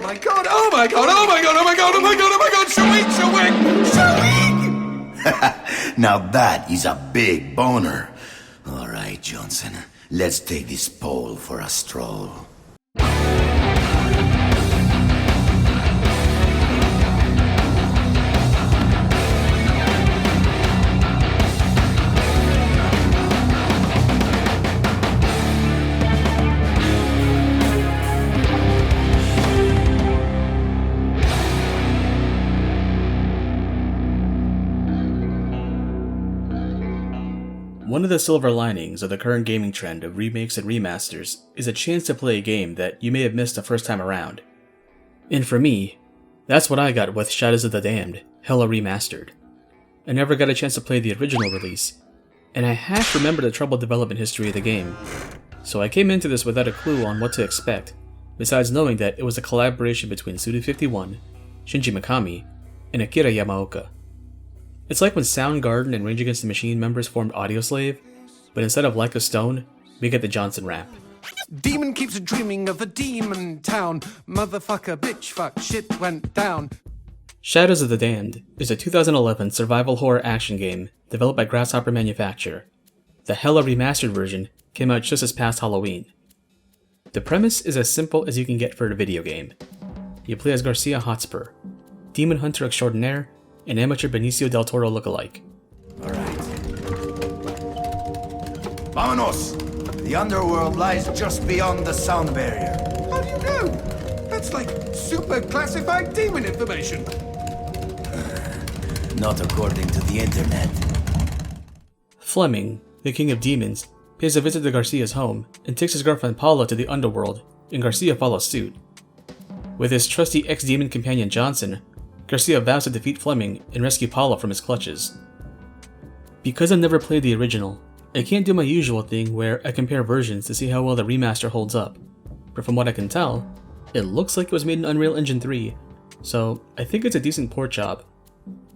my god, oh my god, oh my god, oh my god, oh my god, oh my god, Shawik! Now that is a big boner. Alright, Johnson, let's take this pole for a stroll. One of the silver linings of the current gaming trend of remakes and remasters is a chance to play a game that you may have missed the first time around. And for me, that's what I got with Shadows of the Damned, Hella Remastered. I never got a chance to play the original release, and I half remember the troubled development history of the game, so I came into this without a clue on what to expect, besides knowing that it was a collaboration between Suda51, Shinji Mikami, and Akira Yamaoka. It's like when Soundgarden and Rage Against the Machine members formed Audioslave, but instead of Like a Stone, we get the Johnson rap. Demon keeps dreaming of a demon town. Motherfucker, bitch, fuck, shit went down. Shadows of the Damned is a 2011 survival horror action game developed by Grasshopper Manufacture. The Hella Remastered version came out just this past Halloween. The premise is as simple as you can get for a video game. You play as Garcia Hotspur, demon hunter extraordinaire, an amateur Benicio del Toro lookalike. Alright. Vámonos! The underworld lies just beyond the sound barrier. How do you know? That's like super classified demon information. Not according to the internet. Fleming, the king of demons, pays a visit to Garcia's home and takes his girlfriend Paula to the underworld, and Garcia follows suit. With his trusty ex-demon companion Johnson, Garcia vows to defeat Fleming and rescue Paula from his clutches. Because I've never played the original, I can't do my usual thing where I compare versions to see how well the remaster holds up, but from what I can tell, it looks like it was made in Unreal Engine 3, so I think it's a decent port job,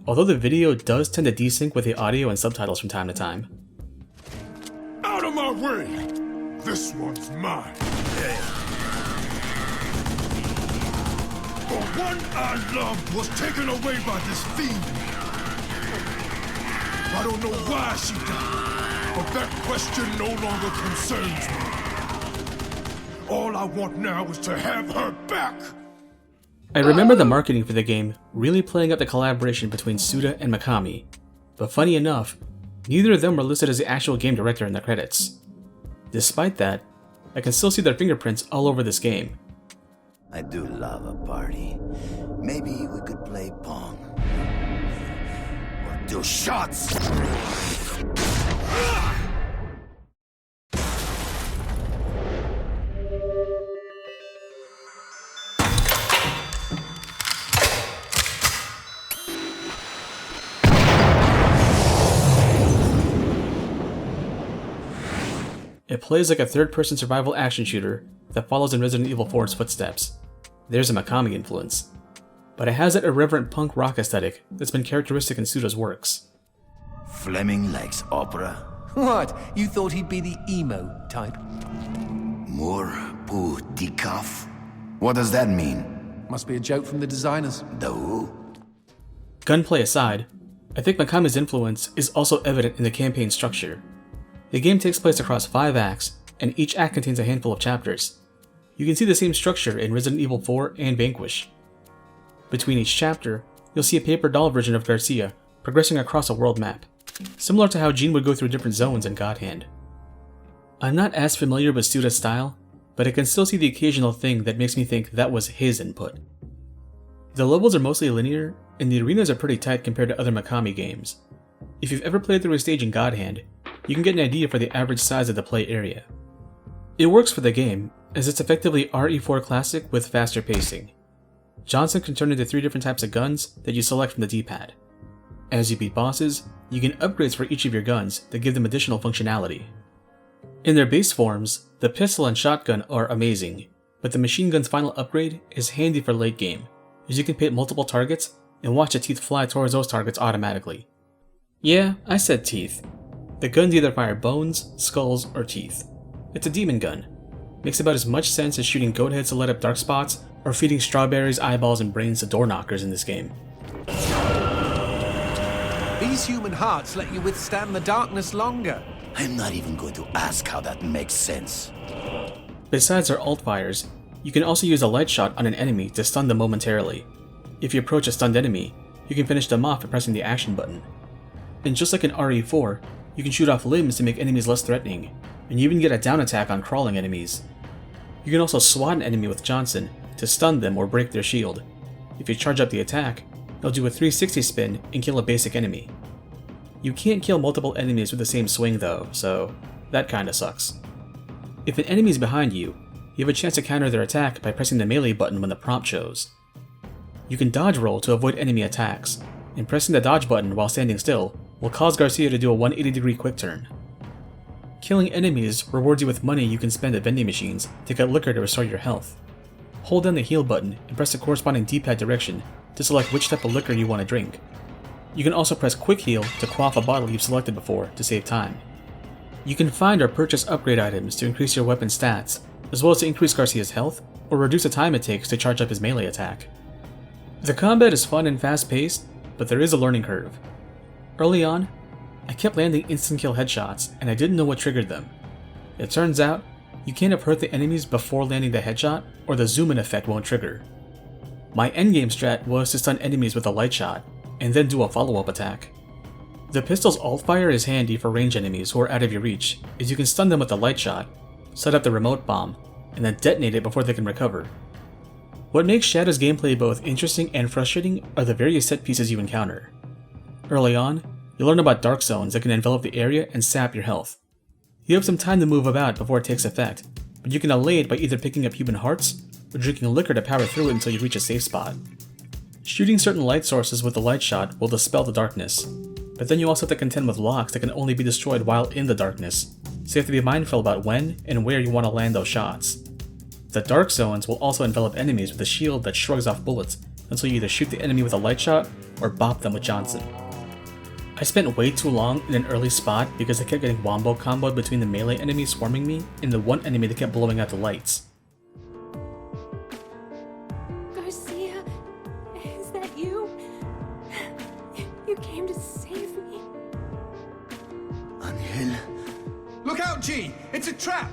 although the video does tend to desync with the audio and subtitles from time to time. Out of my way! This one's mine. The one I loved was taken away by this fiend. I don't know why she died, but that question no longer concerns me. All I want now is to have her back. I remember the marketing for the game really playing up the collaboration between Suda and Mikami, but funny enough, neither of them were listed as the actual game director in the credits. Despite that, I can still see their fingerprints all over this game. I do love a party. Maybe we could play Pong. Or do shots! It plays like a third-person survival action shooter that follows in Resident Evil 4's footsteps. There's a Mikami influence, but it has that irreverent punk rock aesthetic that's been characteristic in Suda's works. Fleming likes opera. What? You thought he'd be the emo type? More pour dicaf. What does that mean? Must be a joke from the designers. The who? Gunplay aside, I think Mikami's influence is also evident in the campaign structure. The game takes place across 5 acts, and each act contains a handful of chapters. You can see the same structure in Resident Evil 4 and Vanquish. Between each chapter, you'll see a paper doll version of Garcia progressing across a world map, similar to how Jean would go through different zones in God Hand. I'm not as familiar with Suda's style, but I can still see the occasional thing that makes me think that was his input. The levels are mostly linear, and the arenas are pretty tight compared to other Mikami games. If you've ever played through a stage in God Hand, you can get an idea for the average size of the play area. It works for the game, as it's effectively RE4 Classic with faster pacing. Johnson can turn into 3 different types of guns that you select from the D-pad. As you beat bosses, you get upgrades for each of your guns that give them additional functionality. In their base forms, the pistol and shotgun are amazing, but the machine gun's final upgrade is handy for late game, as you can paint multiple targets and watch the teeth fly towards those targets automatically. Yeah, I said teeth. The guns either fire bones, skulls, or teeth. It's a demon gun. makes about as much sense as shooting goat heads to light up dark spots or feeding strawberries, eyeballs, and brains to door knockers in this game. These human hearts let you withstand the darkness longer. I'm not even going to ask how that makes sense. Besides our alt fires, you can also use a light shot on an enemy to stun them momentarily. If you approach a stunned enemy, you can finish them off by pressing the action button. And just like in RE4, you can shoot off limbs to make enemies less threatening, and you even get a down attack on crawling enemies. You can also swat an enemy with Johnson to stun them or break their shield. If you charge up the attack, they'll do a 360 spin and kill a basic enemy. You can't kill multiple enemies with the same swing though, so that kinda sucks. If an enemy is behind you, you have a chance to counter their attack by pressing the melee button when the prompt shows. You can dodge roll to avoid enemy attacks, and pressing the dodge button while standing still will cause Garcia to do a 180-degree quick turn. Killing enemies rewards you with money you can spend at vending machines to get liquor to restore your health. Hold down the heal button and press the corresponding D-pad direction to select which type of liquor you want to drink. You can also press quick heal to quaff a bottle you've selected before to save time. You can find or purchase upgrade items to increase your weapon stats, as well as to increase Garcia's health or reduce the time it takes to charge up his melee attack. The combat is fun and fast-paced, but there is a learning curve. Early on, I kept landing instant kill headshots and I didn't know what triggered them. It turns out, you can't have hurt the enemies before landing the headshot or the zoom in effect won't trigger. My endgame strat was to stun enemies with a light shot, and then do a follow-up attack. The pistol's alt fire is handy for range enemies who are out of your reach, as you can stun them with a light shot, set up the remote bomb, and then detonate it before they can recover. What makes Shadow's gameplay both interesting and frustrating are the various set pieces you encounter. Early on, you learn about dark zones that can envelop the area and sap your health. You have some time to move about before it takes effect, but you can allay it by either picking up human hearts or drinking liquor to power through it until you reach a safe spot. Shooting certain light sources with the light shot will dispel the darkness, but then you also have to contend with locks that can only be destroyed while in the darkness, so you have to be mindful about when and where you want to land those shots. The dark zones will also envelop enemies with a shield that shrugs off bullets until you either shoot the enemy with a light shot or bop them with Johnson. I spent way too long in an early spot because I kept getting wombo comboed between the melee enemies swarming me and the one enemy that kept blowing out the lights. Garcia, is that you? You came to save me? Angel? Look out, G! It's a trap!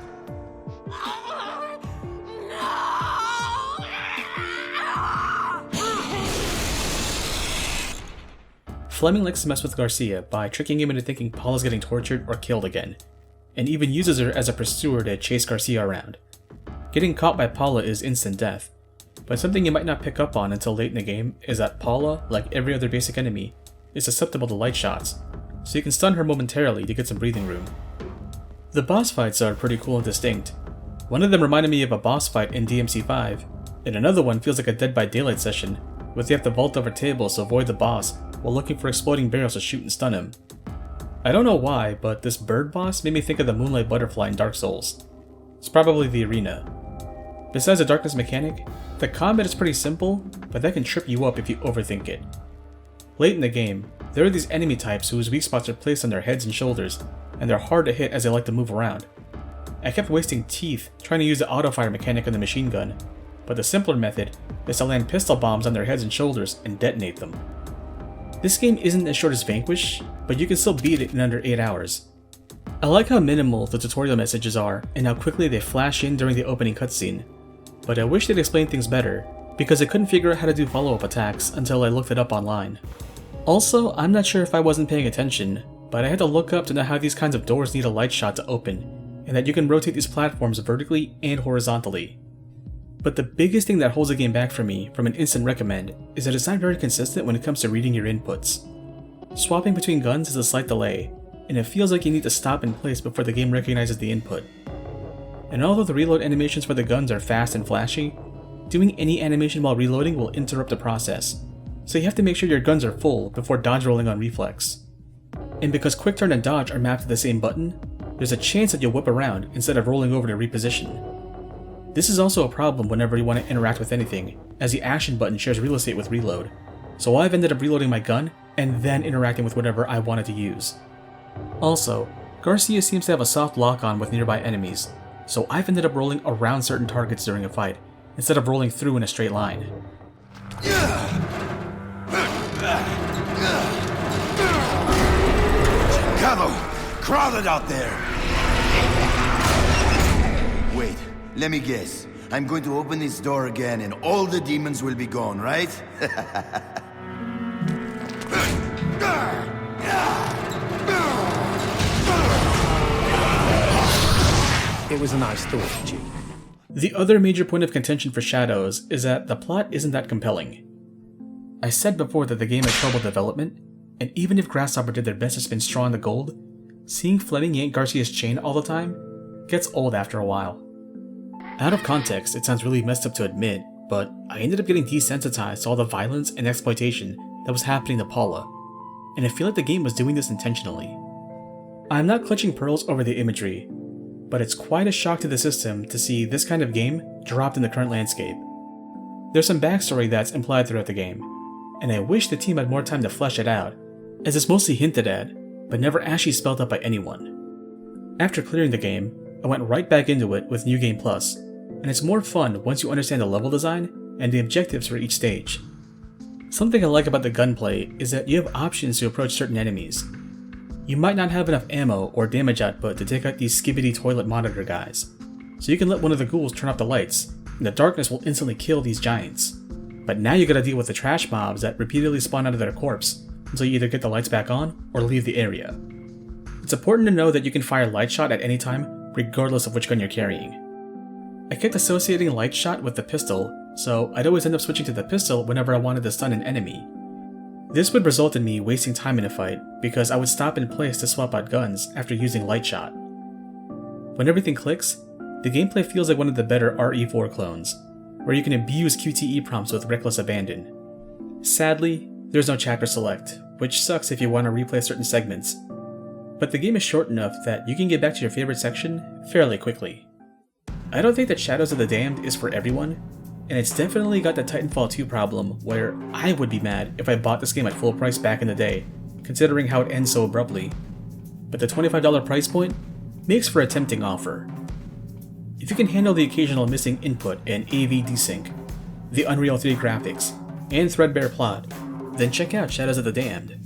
Fleming likes to mess with Garcia by tricking him into thinking Paula's getting tortured or killed again, and even uses her as a pursuer to chase Garcia around. Getting caught by Paula is instant death, but something you might not pick up on until late in the game is that Paula, like every other basic enemy, is susceptible to light shots, so you can stun her momentarily to get some breathing room. The boss fights are pretty cool and distinct. One of them reminded me of a boss fight in DMC5, and another one feels like a Dead by Daylight session, where you have to vault over tables to avoid the boss while looking for exploding barrels to shoot and stun him. I don't know why, but this bird boss made me think of the Moonlight Butterfly in Dark Souls. It's probably the arena. Besides the darkness mechanic, the combat is pretty simple, but that can trip you up if you overthink it. Late in the game, there are these enemy types whose weak spots are placed on their heads and shoulders, and they're hard to hit as they like to move around. I kept wasting teeth trying to use the auto-fire mechanic on the machine gun, but the simpler method is to land pistol bombs on their heads and shoulders and detonate them. This game isn't as short as Vanquish, but you can still beat it in under 8 hours. I like how minimal the tutorial messages are and how quickly they flash in during the opening cutscene, but I wish they'd explain things better, because I couldn't figure out how to do follow-up attacks until I looked it up online. Also, I'm not sure if I wasn't paying attention, but I had to look up to know how these kinds of doors need a light shot to open, and that you can rotate these platforms vertically and horizontally. But the biggest thing that holds the game back for me from an instant recommend is that it's not very consistent when it comes to reading your inputs. Swapping between guns is a slight delay, and it feels like you need to stop in place before the game recognizes the input. And although the reload animations for the guns are fast and flashy, doing any animation while reloading will interrupt the process, so you have to make sure your guns are full before dodge rolling on reflex. And because quick turn and dodge are mapped to the same button, there's a chance that you'll whip around instead of rolling over to reposition. This is also a problem whenever you want to interact with anything, as the action button shares real estate with reload, so I've ended up reloading my gun and then interacting with whatever I wanted to use. Also, Garcia seems to have a soft lock-on with nearby enemies, so I've ended up rolling around certain targets during a fight, instead of rolling through in a straight line. Cover! Crowded out there! Wait, let me guess. I'm going to open this door again and all the demons will be gone, right? It was a nice thought, G. The other major point of contention for Shadows is that the plot isn't that compelling. I said before that the game had trouble development, and even if Grasshopper did their best to spin straw in the gold, seeing Fleming yank Garcia's chain all the time gets old after a while. Out of context, it sounds really messed up to admit, but I ended up getting desensitized to all the violence and exploitation that was happening to Paula, and I feel like the game was doing this intentionally. I'm not clutching pearls over the imagery, but it's quite a shock to the system to see this kind of game dropped in the current landscape. There's some backstory that's implied throughout the game, and I wish the team had more time to flesh it out, as it's mostly hinted at, but never actually spelled out by anyone. After clearing the game, I went right back into it with New Game Plus, and it's more fun once you understand the level design and the objectives for each stage. Something I like about the gunplay is that you have options to approach certain enemies. You might not have enough ammo or damage output to take out these skibbity toilet monitor guys, so you can let one of the ghouls turn off the lights, and the darkness will instantly kill these giants. But now you gotta deal with the trash mobs that repeatedly spawn out of their corpse, until you either get the lights back on or leave the area. It's important to know that you can fire light shot at any time, regardless of which gun you're carrying. I kept associating light shot with the pistol, so I'd always end up switching to the pistol whenever I wanted to stun an enemy. This would result in me wasting time in a fight, because I would stop in place to swap out guns after using light shot. When everything clicks, the gameplay feels like one of the better RE4 clones, where you can abuse QTE prompts with reckless abandon. Sadly, there's no chapter select, which sucks if you want to replay certain segments, but the game is short enough that you can get back to your favorite section fairly quickly. I don't think that Shadows of the Damned is for everyone, and it's definitely got the Titanfall 2 problem where I would be mad if I bought this game at full price back in the day, considering how it ends so abruptly. But the $25 price point makes for a tempting offer. If you can handle the occasional missing input and AV desync, the Unreal 3 graphics, and threadbare plot, then check out Shadows of the Damned.